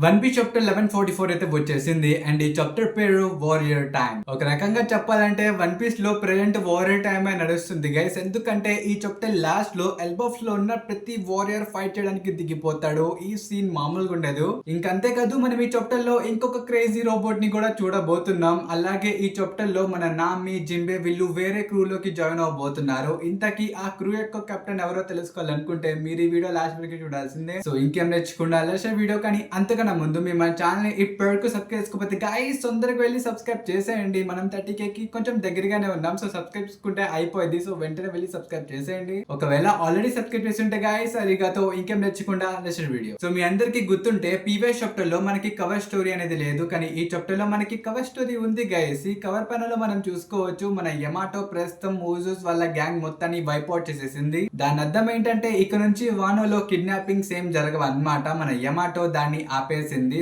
One piece chapter 1144 అయితే వచ్చేసింది and ఈ చాప్టర్ పేరు వారియర్ టైం. ఒక రకంగా చెప్పాలంటే వన్ పీస్ లో ప్రెజెంట్ వారియర్ టైం నడుస్తుంది గైస్. ఎందుకంటే ఈ చాప్టర్ లాస్ట్ లో ఎల్బఫ్ లో ఉన్న ప్రతి వారియర్ ఫైట్ చేయడానికి దిగిపోతాడు. ఈ సీన్ మామూలుగా ఉండదు. ఇంకంతేకాదు మనం ఈ చాప్టర్ లో ఇంకొక క్రేజీ రోబోట్ ని కూడా చూడబోతున్నాం. అలాగే ఈ చాప్టర్ లో మన నామి జింబే వీళ్ళు వేరే క్రూ లోకి జాయిన్ అవబోతున్నారు. ఇంతకీ ఆ క్రూ యొక్క కెప్టెన్ ఎవరో తెలుసుకోవాలనుకుంటే మీరు ఈ వీడియో లాస్ట్ వరకు చూడాల్సిందే. సో ఇంకేం నేర్చుకుండా వీడియో కానీ అంతగా ముందు మీ మన ఛానల్ ఇప్పటివరకు సబ్స్క్రైబ్ చేసుకోకపోతే గైస్ తొందరగా వెళ్ళి సబ్స్క్రైబ్ చేసేయండి. మనం 30K కి కొంచెం దగ్గరగానే ఉన్నాం. సో సబ్స్క్రైబ్ చేసుకుంటే అయిపోయింది. సో వెంటనే వెళ్ళి సబ్స్క్రైబ్ చేసేయండి. ఒకవేళ ఆల్రెడీ సబ్స్క్రైబ్ చేసి ఉంటే గైస్ అరిగాతో ఇంకేం నేర్చుకుండా నెక్స్ట్ వీడియో. సో మీ అందరికి గుర్తుంటే ప్రీవియస్ చాప్టర్ లో మనకి కవర్ స్టోరీ అనేది లేదు, కానీ ఈ చాప్టర్ లో మనకి కవర్ స్టోరీ ఉంది గైస్. ఈ కవర్ పైన మనం చూసుకోవచ్చు మన యమాటో ప్రస్తుతం ఊజూస్ వాళ్ళ గ్యాంగ్ మొత్తాన్ని వైపౌట్ చేసేసింది. దాని అర్థం ఏంటంటే ఇక నుంచి వానోలో కిడ్నాపింగ్స్ ఏం జరగవు అన్నమాట. మన యమాటో దాన్ని ఆపేసింది.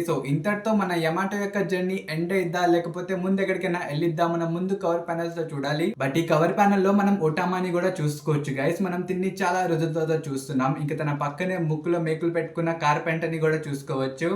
సో ఇంతటితో మన యమాటో యొక్క జర్నీ ఎండ్ అయిద్దా లేకపోతే ముందు ఎక్కడికైనా వెళ్ళిద్దా మనం ముందు కవర్ ప్యానల్స్ లో చూడాలి. బట్ ఈ కవర్ ప్యానల్ లో మనం ఒటామాని కూడా చూసుకోవచ్చు గైస్. మనం తిన్ని చాలా రోజులతో చూస్తున్నాం. ఇంకా తన పక్కనే ముక్కులో మేకులు పెట్టుకున్న కార్పెంటర్ ని కూడా చూసుకోవచ్చు.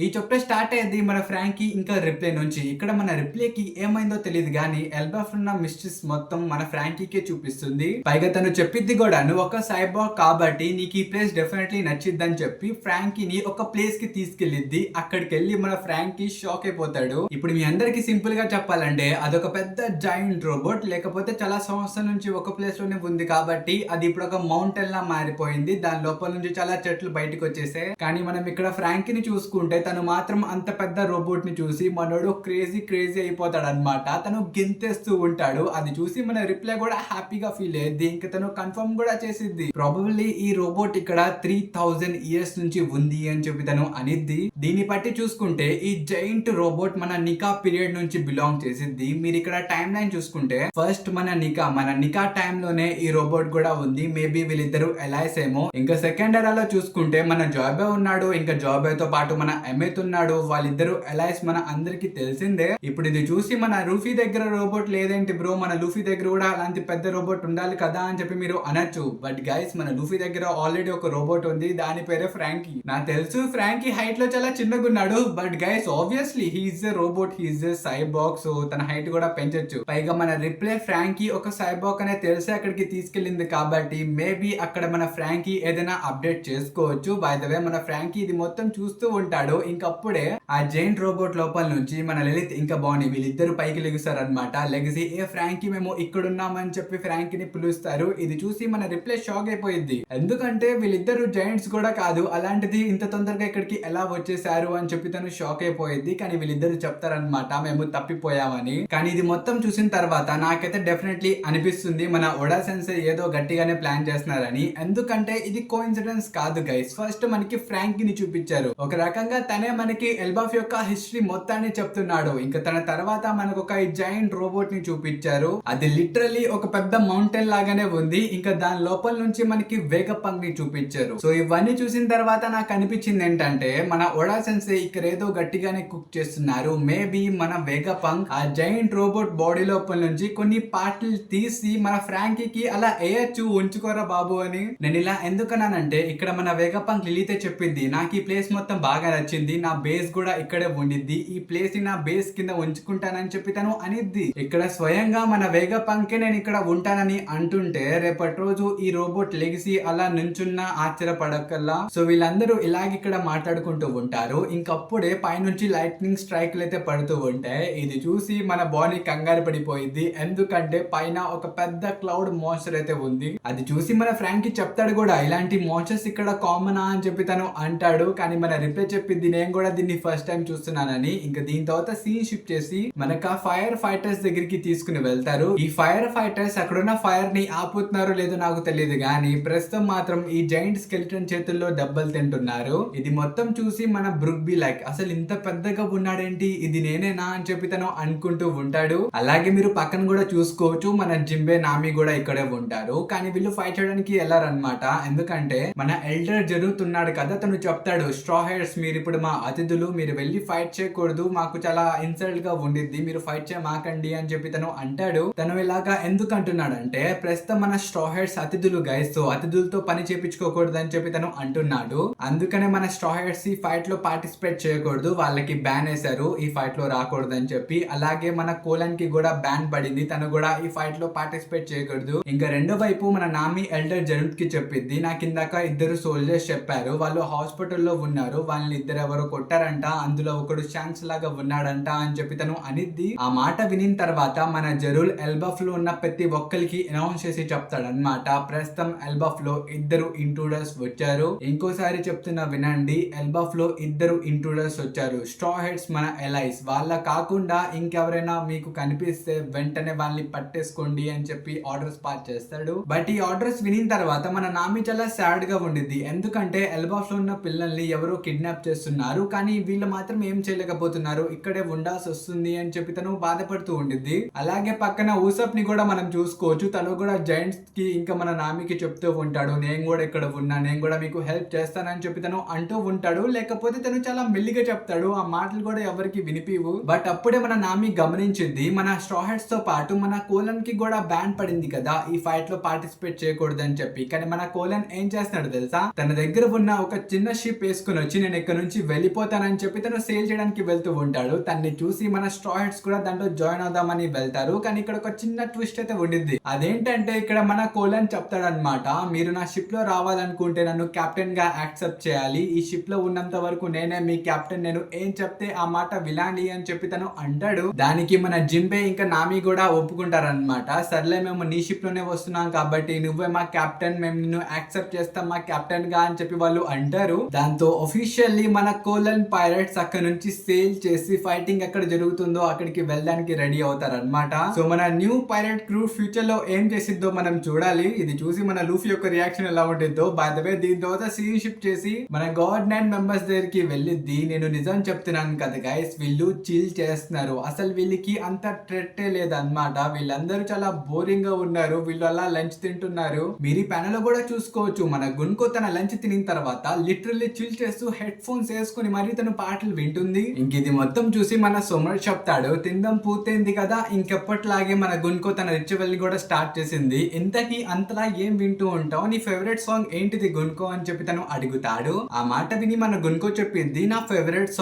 ఈ చాప్టర్ స్టార్ట్ అయ్యేది మన ఫ్రాంకీ ఇంకా రిప్లే నుంచి. ఇక్కడ మన రిప్లేకి ఏమైందో తెలియదు కానీ ఎల్బఫ్ ఉన్న మిస్టరీస్ మొత్తం మన ఫ్రాంకీకే చూపిస్తుంది. పైగా తను చెప్పిద్ది కూడా నువ్వు ఒక సైబార్ కాబట్టి నీకు ఈ ప్లేస్ డెఫినెట్లీ నచ్చిద్దని చెప్పి ఫ్రాంకీని ఒక ప్లేస్ కి తీసుకెళ్లిద్ది. అక్కడికి వెళ్ళి మన ఫ్రాంకీ షాక్ అయిపోతాడు. ఇప్పుడు మీ అందరికి సింపుల్ గా చెప్పాలంటే అదొక పెద్ద జాయింట్ రోబోట్, లేకపోతే చాలా సంవత్సరాల నుంచి ఒక ప్లేస్ లోనే ఉంది కాబట్టి అది ఇప్పుడు ఒక మౌంటైన్ లా మారిపోయింది. దాని లోపల నుంచి చాలా చెట్లు బయటకు వచ్చేసాయి. కానీ మనం ఇక్కడ ఫ్రాంకీని చూసుకుంటే తను మాత్రం అంత పెద్ద రోబోట్ ని చూసి మనోడు క్రేజీ అయిపోతాడు అనమాట. తను గెంతేస్తూ ఉంటాడు. అది చూసి మన రిప్లై కూడా హ్యాపీగా ఫీల్ అయ్యింది. ఇంకా తను కన్ఫర్మ్ కూడా చేసిద్ది ప్రాబబ్లీ ఈ రోబోట్ ఇక్కడ 3000 ఇయర్స్ నుంచి ఉంది అని చెప్పి తను అనిద్ది. దీన్ని బట్టి చూసుకుంటే ఈ జైంట్ రోబోట్ మన నికా పీరియడ్ నుంచి బిలాంగ్ చేసిద్ది. మీరు ఇక్కడ టైం లైన్ చూసుకుంటే ఫస్ట్ మన నికా టైం లోనే ఈ రోబోట్ కూడా ఉంది. మేబీ వీళ్ళిద్దరు ఎలైస్ ఏమో. ఇంకా సెకండ్ ఎరాలో చూసుకుంటే మన జాబే ఉన్నాడు. ఇంకా జాబే తో పాటు మన ఉన్నాడు. వాళ్ళిద్దరు ఎలైస్ మన అందరికి తెలిసిందే. ఇప్పుడు ఇది చూసి మన లూఫీ దగ్గర రోబోట్ లేదేంటి బ్రో, మన లూఫీ దగ్గర కూడా అలాంటి పెద్ద రోబోట్ ఉండాలి కదా అని చెప్పి మీరు అనొచ్చు. బట్ గైస్ మన లూఫీ దగ్గర ఆల్రెడీ ఒక రోబోట్ ఉంది. దాని పేరే ఫ్రాంకీ. నాకు తెలుసు ఫ్రాంకీ హైట్ లో చాలా చిన్నగా ఉన్నాడు. But guys obviously he's a robot, he's a cyborg. So తన హైట్ కూడా పెంచొచ్చు. పైగా మన రిప్లై ఫ్రాంకీ ఒక సైబార్గ్ అనే తెలిసి అక్కడికి తీసుకెళ్లింది కాబట్టి మేబీ అక్కడ మన ఫ్రాంకీ ఏదైనా అప్డేట్ చేసుకోవచ్చు. బై ద వే మన ఫ్రాంకీ ఇది మొత్తం చూస్తూ ఉంటాడు. ఇంకప్పుడే ఆ జైంట్ రోబోట్ లోపల నుంచి మన లలిత్ ఇంకా బానీ వీళ్ళిద్దరు పైకి లెగుస్తారు అనమాట. లెగసి ఫ్రాంకీ మేము ఇక్కడ ఉన్నామని చెప్పి ఫ్రాంకీని పిలుస్తారు. ఇది చూసి మన రిప్లై షాక్ అయిపోయింది. ఎందుకంటే వీళ్ళిద్దరు జైంట్స్ కూడా కాదు, అలాంటిది ఇంత తొందరగా ఇక్కడికి ఎలా వచ్చేసారు అని చెప్పి తను షాక్ అయిపోయింది. కానీ వీళ్ళిద్దరు చెప్తారనమాట మేము తప్పిపోయామని. కానీ ఇది మొత్తం చూసిన తర్వాత నాకైతే డెఫినెట్లీ అనిపిస్తుంది మన ఒడా సెన్సే ఏదో గట్టిగానే ప్లాన్ చేస్తున్నారని. ఎందుకంటే ఇది కోఇన్సిడెన్స్ కాదు గైస్. ఫస్ట్ మనకి ఫ్రాంకీని చూపించారు. ఒక రకంగా తనే మనకి ఎల్బఫ్ యొక్క హిస్టరీ మొత్తాన్ని చెప్తున్నాడు. ఇంకా తన తర్వాత మనకు ఒక జైంట్ రోబోట్ ని చూపించారు. అది లిటరల్లీ ఒక పెద్ద మౌంటైన్ లాగానే ఉంది. ఇంకా దాని లోపల నుంచి మనకి వేగపంగ్ ని చూపించారు. సో ఇవన్నీ చూసిన తర్వాత నాకు అనిపించింది ఏంటంటే మన ఒడా సెన్సే ఇక్కడ ఏదో గట్టిగానే కుక్ చేస్తున్నారు. మేబీ మన వేగపంగ్ ఆ జైంట్ రోబోట్ బాడీ లోపల నుంచి కొన్ని పార్ట్లు తీసి మన ఫ్రాంకీకి అలా వేయచ్చు, ఉంచుకోరా బాబు అని. నేను ఇలా ఎందుకన్నానంటే ఇక్కడ మన వేగపంగ్ లిలీతే చెప్పింది నాకు ఈ ప్లేస్ మొత్తం బాగా నచ్చింది, నా బేస్ కూడా ఇక్కడే ఉండిద్ది, ఈ ప్లేస్ ని నా బేస్ కింద ఉంచుకుంటానని చెప్పి తను అనిద్ది. ఇక్కడ స్వయంగా మన వేగపంకే నేను ఇక్కడ ఉంటానని అంటుంటే రేపటి రోజు ఈ రోబోట్ లెగిసి అలా నుంచున్న ఆశ్చర్యపడకల్లా. సో వీళ్ళందరూ ఇలాగ ఇక్కడ మాట్లాడుకుంటూ ఉంటారు. ఇంకప్పుడే పైనుంచి లైట్నింగ్ స్ట్రైక్లు అయితే పడుతూ ఉంటాయి. ఇది చూసి మన బాడీ కంగారు పడిపోయింది. ఎందుకంటే పైన ఒక పెద్ద క్లౌడ్ మోన్స్టర్ అయితే ఉంది. అది చూసి మన ఫ్రాంకీ చెప్తాడు కూడా ఇలాంటి మోన్స్టర్స్ ఇక్కడ కామనా అని చెప్పి తను అంటాడు. కానీ మన రిప్లై చెప్పింది నేను కూడా దీన్ని ఫస్ట్ టైం చూస్తున్నానని. ఇంకా దీని తర్వాత సీన్ షిఫ్ట్ చేసి మనకు ఆ ఫైర్ ఫైటర్స్ దగ్గరికి తీసుకుని వెళ్తారు. ఈ ఫైర్ ఫైటర్స్ అక్కడున్న ఫైర్ ని ఆపుతున్నారో లేదో నాకు తెలియదు కానీ ప్రస్తుతం మాత్రం ఈ జైంట్ స్కెలిటన్ చేతుల్లో దెబ్బలు తింటున్నారు. ఇది మొత్తం చూసి మన బ్రూక్ బి లైక్ అసలు ఇంత పెద్దగా ఉన్నాడేంటి, ఇది నేనేనా అని చెప్పి తను అనుకుంటూ ఉంటాడు. అలాగే మీరు పక్కన కూడా చూసుకోవచ్చు మన జింబే నామి కూడా ఇక్కడే ఉంటారు. కానీ వీళ్ళు ఫైట్ చేయడానికి వెళ్ళారనమాట. ఎందుకంటే మన ఎల్డర్ జరుగుతున్నాడు కదా, తను చెప్తాడు స్ట్రా హెయిర్స్ మీరు ఇప్పుడు ఇప్పుడు మా అతిథులు, మీరు వెళ్ళి ఫైట్ చేయకూడదు, మాకు చాలా ఇన్సల్ట్ గా ఉండిద్ది, మీరు ఫైట్ చేయమాకండి అని చెప్పి తను అంటాడు. తను ఇలాగా ఎందుకు అంటున్నాడంటే ప్రస్తుతం మన స్ట్రా హెడ్స్ అతిథులు గైస్, సో అతిథులతో పని చేపించుకోకూడదు అని చెప్పి తను అంటున్నాడు. అందుకనే మన స్ట్రా హెడ్స్ ఈ ఫైట్ లో పార్టిసిపేట్ చేయకూడదు, వాళ్ళకి బ్యాన్ వేశారు ఈ ఫైట్ లో రాకూడదు అని చెప్పి. అలాగే మన కోలన్ కి కూడా బ్యాన్ పడింది, తను కూడా ఈ ఫైట్ లో పార్టిసిపేట్ చేయకూడదు. ఇంకా రెండో వైపు మన నామి ఎల్డర్ జరుద్ కి చెప్పిద్ది, నాకు ఇందాక ఇద్దరు సోల్జర్స్ చెప్పారు, వాళ్ళు హాస్పిటల్లో ఉన్నారు, వాళ్ళని ఇద్దరు ఎవరో కొట్టారంట, అందులో ఒకడు ఛాన్స్ లాగా ఉన్నాడంట అని చెప్పి తను అనిద్ది. ఆ మాట వినిన తర్వాత మన జరూల్ ఎల్బఫ్ లో ఉన్న ప్రతి ఒక్కరికి అనౌన్స్ చేసి చెప్తాడు అనమాట, ప్రస్తుతం ఎల్బఫ్ లో ఇద్దరు ఇంట్రూడర్స్ వచ్చారు. ఇంకోసారి చెప్తున్నా వినండి, ఎల్బఫ్ లో ఇద్దరు ఇంట్రూడర్స్ వచ్చారు, స్ట్రా హెడ్స్ మన ఎలైస్, వాళ్ళ కాకుండా ఇంకెవరైనా మీకు కనిపిస్తే వెంటనే వాళ్ళని పట్టేసుకోండి అని చెప్పి ఆర్డర్స్ పాస్ చేస్తాడు. బట్ ఈ ఆర్డర్స్ వినిన తర్వాత మన నామి చాలా సాడ్ గా ఉండిద్ది, ఎందుకంటే ఎల్బఫ్ లో ఉన్న పిల్లల్ని ఎవరో కిడ్నాప్ చేస్తున్నారు, కానీ వీళ్ళు మాత్రం ఏం చేయలేకపోతున్నారు, ఇక్కడే ఉండాల్సి వస్తుంది అని చెప్పి తను బాధపడుతూ ఉండిద్ది. అలాగే పక్కన ఊసప్ ని కూడా మనం చూసుకోవచ్చు, తను కూడా జైంట్స్ కి ఇంకా మన నామికి చెప్తూ ఉంటాడు, నేను కూడా ఇక్కడ ఉన్నా, నేను కూడా మీకు హెల్ప్ చేస్తానని చెప్పి తను అంటూ ఉంటాడు. లేకపోతే తను చాలా మెల్లిగా చెప్తాడు, ఆ మాటలు కూడా ఎవరికి వినిపివు. బట్ అప్పుడే మన నామి గమనించింది, మన స్ట్రా హెడ్స్ తో పాటు మన కోలన్ కి కూడా బ్యాన్ పడింది కదా ఈ ఫైట్ లో పార్టిసిపేట్ చేయకూడదు అని చెప్పి. కానీ మన కోలన్ ఏం చేస్తున్నాడు తెలుసా, తన దగ్గర ఉన్న ఒక చిన్న షిప్ వేసుకుని వచ్చి నేను ఇక్కడ నుంచి వెళ్ళిపోతానని చెప్పి తను సేల్ చేయడానికి వెళ్తూ ఉంటాడు. తన్ని చూసి మన స్ట్రా హెడ్స్ కూడా దాంట్లో జాయిన్ అవుదామని వెళ్తారు. కానీ ఇక్కడ ఒక చిన్న ట్విస్ట్ అయితే ఉండిద్ది, అదేంటంటే ఇక్కడ మన కోలన్ చెప్తాడనమాట, మీరు నా షిప్ లో రావాలనుకుంటే నన్ను కెప్టెన్ గా యాక్సెప్ట్ చేయాలి, ఈ షిప్ లో ఉన్నంత వరకు నేనే మీ కెప్టెన్, నేను ఏం చెప్తే ఆ మాట వినాలి అని చెప్పి తను అంటాడు. దానికి మన జింబే ఇంకా నామి కూడా ఒప్పుకుంటారనమాట, సర్లే మేము నీ షిప్ లోనే వస్తున్నాం కాబట్టి నువ్వే మా కెప్టెన్, మేము నిన్ను యాక్సెప్ట్ చేస్తాం మా కెప్టెన్ గా అని చెప్పి వాళ్ళు అంటారు. దాంతో ఒఫిషియల్లీ మన కోలన్ పైరట్స్ అక్కడ నుంచి సేల్ చేసి ఫైటింగ్ ఎక్కడ జరుగుతుందో అక్కడికి వెళ్ళడానికి రెడీ అవుతారనమాట. సో మన న్యూ పైరట్ క్రూ ఫ్యూచర్ లో ఏం చేసిద్దో మనం చూడాలి. ఇది చూసి మన లూఫీ యొక్క రియాక్షన్ ఎలా ఉంటుందో. బై ద వే దీని తర్వాత సీన్ షిప్ చేసి మన గాడ్ 9 మెంబర్స్ దగ్గరికి వెళ్ళిద్ది. నేను నిజం చెప్తున్నాను కదా గైస్, వీళ్ళు చిల్ చేస్తున్నారు, అసలు వీళ్ళకి అంత ట్రెట్టే లేదన్నమాట, వీళ్ళందరూ చాలా బోరింగ్ గా ఉన్నారు, వీళ్ళు అలా లంచ్ తింటున్నారు. మీరు ఈ ప్యానెల్ లో కూడా చూసుకోవచ్చు, మన గున్కో తన లంచ్ తినిన తర్వాత లిటరల్లీ చిల్ చేస్తూ హెడ్ ఫోన్స్ వేసుకుని మరీ తను పాటలు వింటుంది. ఇంక ఇది మొత్తం చూసి మన సోమర్ చెప్తాడు, తిందాం పూర్తయింది కదా, ఇంకెప్పట్లాగే మన గున్కో తన రిచువల్ ని కూడా స్టార్ట్ చేసింది, ఇంతకీ అంతలా ఏం వింటూ ఉంటావు, నీ ఫేవరెట్ సాంగ్ ఏంటిది గున్కో అని చెప్పి తను అడుగుతాడు. ఆ మాట విని మన గున్కో చెప్పింది, నా ఫేవరెట్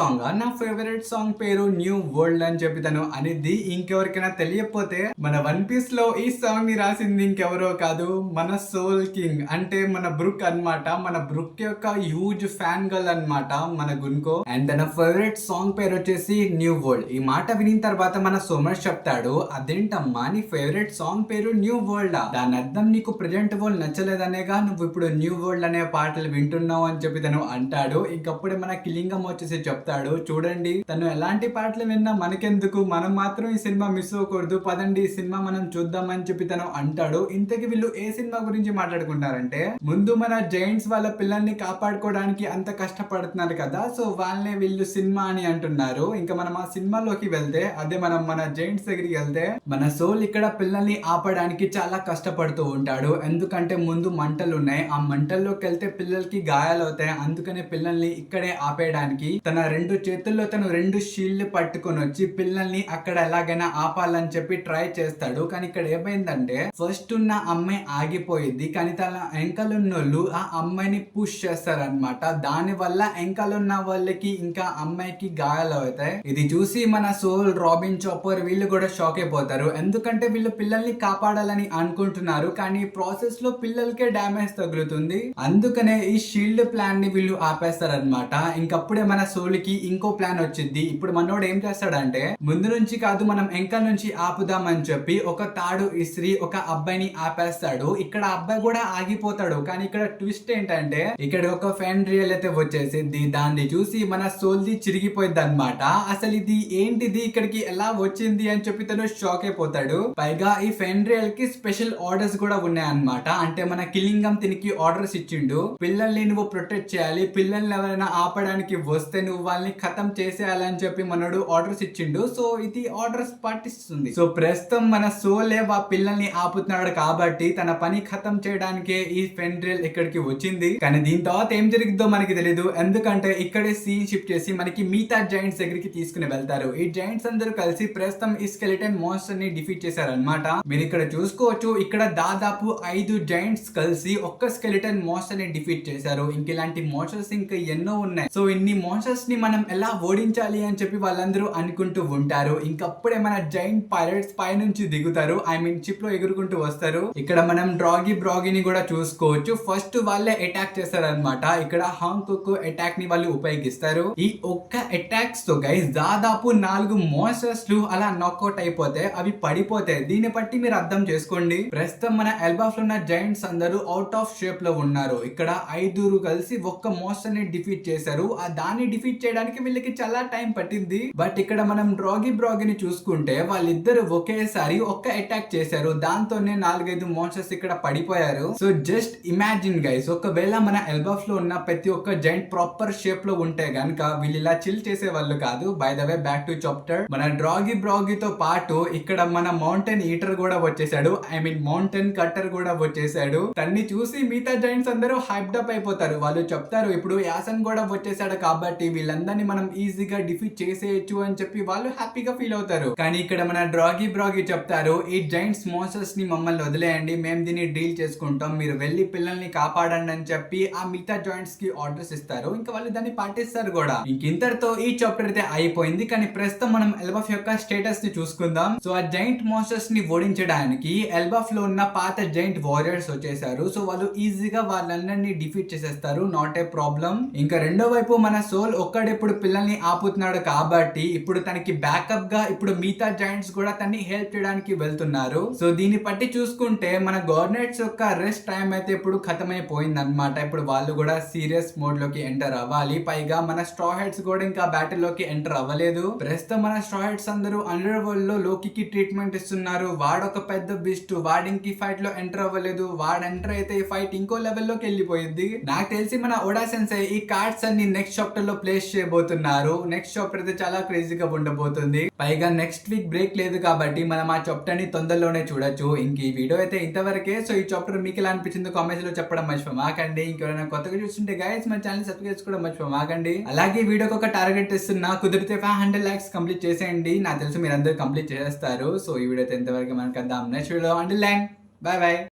సాంగ్ పేరు న్యూ వరల్డ్ అని చెప్పి తను అనిద్ది. ఇంకెవరికైనా తెలియకపోతే మన వన్ పీస్ లో ఈ సాంగ్ ని రాసింది ఇంకెవరో కాదు, మన సోల్ కింగ్ అంటే మన బ్రుక్ అన్నమాట. మన బ్రుక్ యొక్క హ్యూజ్ ఫ్యాన్ గర్ల్ అన్నమాట మన గున్కో. అండ్ తన ఫేవరెట్ సాంగ్ పేరు వచ్చేసి న్యూ వరల్డ్. ఈ మాట వినిన తర్వాత మన సోమర్ చెప్తాడు, అదేంటమ్మా నీ ఫేవరెట్ సాంగ్ పేరు న్యూ వరల్డ్, దాని అర్థం నీకు ప్రెజెంట్ వరల్డ్ నచ్చలేదనేగా నువ్వు ఇప్పుడు న్యూ వరల్డ్ అనే పాటలు వింటున్నావు అని చెప్పి తను అంటాడు. ఇంకప్పుడే మన కిలింగం వచ్చేసి చెప్తాడు, చూడండి తను ఎలాంటి పాటలు విన్నా మనకెందుకు, మనం మాత్రం ఈ సినిమా మిస్ అవ్వకూడదు, పదండి ఈ సినిమా మనం చూద్దాం అని చెప్పి తను అంటాడు. ఇంతకీ వీళ్ళు ఏ సినిమా గురించి మాట్లాడుకుంటారంటే, ముందు మన జైంట్స్ వాళ్ళ పిల్లల్ని కాపాడుకోవడానికి అంత కష్టపడుతున్నారు కదా, సో వాళ్ళనే వీళ్ళు సినిమా అని అంటున్నారు. ఇంకా మనం ఆ సినిమాలోకి వెళ్తే, అదే మనం మన జైంట్స్ దగ్గరికి వెళ్తే, మన సోల్ ఇక్కడ పిల్లల్ని ఆపడానికి చాలా కష్టపడుతూ ఉంటాడు. ఎందుకంటే ముందు మంటలు ఉన్నాయి, ఆ మంటల్లోకి వెళ్తే పిల్లలకి గాయాలు అవుతాయి, అందుకనే పిల్లల్ని ఇక్కడే ఆపేయడానికి తన 2 చేతుల్లో తను 2 షీల్డ్ పట్టుకొని వచ్చి పిల్లల్ని అక్కడ ఎలాగైనా ఆపాలని చెప్పి ట్రై చేస్తాడు. కానీ ఇక్కడ ఏమైందంటే, ఫస్ట్ ఉన్న అమ్మాయి ఆగిపోయింది, కానీ తన వెనకాలన్నోళ్ళు ఆ అమ్మాయిని పుష్ చేస్తారనమాట. దాని వల్ల వెనకాలన్న వాళ్ళకి ఇంకా అమ్మాయికి గాయాలు అవుతాయి. ఇది చూసి మన సోల్, రాబిన్, చాపర్ వీళ్ళు కూడా షాక్ అయిపోతారు. ఎందుకంటే వీళ్ళు పిల్లల్ని కాపాడాలని అనుకుంటున్నారు, కానీ ప్రాసెస్ లో పిల్లలకే డ్యామేజ్ తగులుతుంది. అందుకనే ఈ షీల్డ్ ప్లాన్ ని వీళ్ళు ఆపేస్తారనమాట. ఇంకప్పుడే మన సోల్ కి ఇంకో ప్లాన్ వచ్చింది. ఇప్పుడు మనోడు ఏం చేస్తాడంటే, ముందు నుంచి కాదు మనం వెనకాల నుంచి ఆపుదామని చెప్పి ఒక తాడు ఇస్త్రీ ఒక అబ్బాయిని ఆపేస్తాడు. ఇక్కడ అబ్బాయి కూడా ఆగిపోతాడు. కానీ ఇక్కడ ట్విస్ట్ ఏంటంటే, ఇక్కడ ఒక ఫెండ్రియల్ అయితే వచ్చేసింది. దాన్ని చూసి మన సోల్ ది చిరిగిపోయింది అనమాట. అసలు ఇది ఏంటిది, ఇక్కడికి ఎలా వచ్చింది అని చెప్పి తను షాక్ అయిపోతాడు. పైగా ఈ ఫెండ్రియల్ కి స్పెషల్ ఆర్డర్స్ కూడా ఉన్నాయన్నమాట. అంటే మన కిలింగం తినికి ఆర్డర్స్ ఇచ్చిండు, పిల్లల్ని నువ్వు ప్రొటెక్ట్ చేయాలి, పిల్లల్ని ఎవరైనా ఆపడానికి వస్తే నువ్వు వాళ్ళని ఖతం చేసేయాలని చెప్పి మనోడు ఆర్డర్స్ ఇచ్చిండు. సో ఇది ఆర్డర్స్ పాటిస్తుంది. సో ప్రస్తుతం మన సోలే ఆ పిల్లల్ని ఆపుతున్నాడు కాబట్టి తన పని ఖతం చేయడానికే ఈ ఫెండ్రియల్ ఇక్కడికి వచ్చింది. కానీ దీని తర్వాత ఏం జరిగిద్దో మనకి తెలియదు. ఎందుకంటే ఇక్కడే సీన్ షిఫ్ట్ చేసి మనకి మిగతా జైంట్స్ దగ్గరికి తీసుకుని వెళ్తారు. ఈ జైంట్స్ అందరూ కలిసి ప్రస్తుతం ఈ స్కెలిటన్ మాన్స్టర్ ని డిఫీట్ చేశారనమాట. మీరు ఇక్కడ చూసుకోవచ్చు, ఇక్కడ దాదాపు 5 జైంట్స్ కలిసి ఒక్క స్కెలిటన్ మాన్స్టర్ ని డిఫీట్ చేశారు. ఇంక ఇలాంటి మాన్స్టర్స్ ఇంకా ఎన్నో ఉన్నాయి. సో ఇన్ని మాన్స్టర్స్ ని మనం ఎలా ఓడించాలి అని చెప్పి వాళ్ళందరూ అనుకుంటూ ఉంటారు. ఇంకప్పుడే మన జైంట్ పైరట్స్ పై నుంచి దిగుతారు. ఐ మీన్ షిప్ లో ఎగురుకుంటూ వస్తారు. ఇక్కడ మనం బ్రాగిని కూడా చూసుకోవచ్చు. ఫస్ట్ వాళ్ళే అటాక్ చేస్తారనమాట. ఇక్కడ హాంగ్కాంగ్ అటాక్ ని వాళ్ళు ఉపయోగిస్తారు. ఈ ఒక్క అటాక్స్ తో గైస్ దాదాపు 4 మాన్స్టర్స్ అలా నాక్అవుట్ అయిపోతే అవి పడిపోతాయి. దీన్ని బట్టి మీరు అర్థం చేసుకోండి, ప్రస్తుతం మన ఎల్బాఫ్ లో ఉన్న జైంట్స్ అందరూ అవుట్ ఆఫ్ షేప్ లో ఉన్నారు. ఇక్కడ 5 కలిసి ఒక్క మాన్స్టర్ ని డిఫీట్ చేశారు. ఆ దాన్ని డిఫీట్ చేయడానికి వీళ్ళకి చాలా టైం పట్టింది. బట్ ఇక్కడ మనం బ్రాగిని చూసుకుంటే వాళ్ళిద్దరు ఒకేసారి ఒక్క అటాక్ చేశారు. దాంతోనే 4-5 మాన్స్టర్స్ ఇక్కడ పడిపోయారు. సో జస్ట్ ఇమాజిన్ గైస్, ఒకవేళ మన ఎల్బాఫ్ లో ఉన్న ప్రతి ఒక్క జైంట్ ప్రాపర్ షేప్ లో ఉంటే గనక వీళ్ళు ఇలా చిల్ చేసే వాళ్ళు కాదు. By the way back to chapter, మన బ్రాగితో పాటు ఇక్కడ మన మౌంటైన్ ఈటర్ కూడా వచ్చేసాడు. ఐ మీన్ మౌంటైన్ కట్టర్ కూడా వచ్చేసాడు. తన్ని చూసి మిగతా జైంట్స్ అందరూ హైప్డ్ అప్ అయిపోతారు. వాళ్ళు చెప్తారు ఇప్పుడు యాసన్ కూడా వచ్చేసాడు కాబట్టి వీళ్ళందరినీ మనం ఈజీగా డిఫీట్ చేసేయచ్చు అని చెప్పి వాళ్ళు హ్యాపీగా ఫీల్ అవుతారు. కానీ ఇక్కడ మన బ్రాగి చెప్తారు, ఈ జైంట్స్ మాన్స్టర్స్ ని మమ్మల్ని వదిలేయండి, మేము దీన్ని డీల్ చేసుకుంటాం, మీరు వెళ్ళి పిల్లల్ని కాపాడండి అని చెప్పి ఆ మిగతా జాయింట్స్ కి ఆర్డర్స్ ఇస్తారు. ఇంకా వాళ్ళు దాన్ని పాటిస్తారు కూడా. ఇంతటితో ఈ చాప్టర్ అయితే అయిపోయింది. కానీ ప్రస్తుతం మనం ఎల్బాఫ్ యొక్క స్టేటస్ ని చూసుకుందాం. సో ఆ జైంట్ మాన్స్టర్స్ ని ఓడించడానికి ఎల్బాఫ్ లో ఉన్న పాత జైంట్ వారియర్స్ వచ్చేసారు. సో వాళ్ళు ఈజీగా వాళ్ళందరినీ డిఫీట్ చేసేస్తారు, నాట్ ఏ ప్రాబ్లం. ఇంకా రెండో వైపు మన సోల్ ఒక్కడెప్పుడు పిల్లల్ని ఆపుతున్నాడు కాబట్టి ఇప్పుడు తనకి బ్యాకప్ గా ఇప్పుడు మిగతా జాయింట్స్ కూడా తన్ని హెల్ప్ చేయడానికి వెళ్తున్నారు. సో దీన్ని బట్టి చూసుకుంటే మన గవర్నెట్స్ యొక్క రెస్ట్ టైం అయితే ఇప్పుడు ఖతమైపోయింది అనమాట. ఇప్పుడు వాళ్ళు కూడా సీరియస్ మోడ్ లోకి ఎంటర్ అవ్వాలి. పైగా మన స్ట్రా హెడ్స్ కూడా ఇంకా బ్యాటిల్ లోకి ఎంటర్ అవ్వలేదు. ప్రస్తుతం మన స్ట్రా హెడ్స్ అందరూ అండర్ వరల్డ్ లో లోకి ట్రీట్మెంట్ ఇస్తున్నారు. వాడొక పెద్ద బిస్ట్, వాడింకి ఫైట్ లో ఎంటర్ అవ్వలేదు. వాడు ఎంటర్ అయితే ఈ ఫైట్ ఇంకో లెవెల్ లోకి వెళ్ళిపోయింది. నాకు తెలిసి మన ఓడా సెన్సై ఈ కార్డ్స్ అన్ని నెక్స్ట్ చాప్టర్ లో ప్లేస్ చేయబోతున్నారు. నెక్స్ట్ చాప్టర్ అయితే చాలా క్రేజీగా ఉండబోతుంది. పైగా నెక్స్ట్ వీక్ బ్రేక్ లేదు కాబట్టి మనం ఆ చాప్టర్ ని తొందరలోనే చూడొచ్చు. ఇంక ఈ వీడియో అయితే ఇంతవరకే. సో ఈ చాప్టర్ మీకు ఎలా అనిపించిందో కామెంట్స్ లో చెప్పడం మర్చిపోమాకండి. ఇంకెవరైనా కొత్తగా చూస్తుంటే గైస్ మన ఛానల్ సబ్స్క్రైబ్ చేసుకోవడం మర్చిపోమాకండి. అలాగే వీడియోకి ఒక టార్గెట్ ఇస్తున్నా, కుదిరితే 500 likes కంప్లీట్ చేసేయండి. నాకు తెలుసు మీరు అందరూ కంప్లీట్ చేస్తారు. సో ఈ వీడియో అయితే ఇంతవరకు మనకు next video. Until then bye by.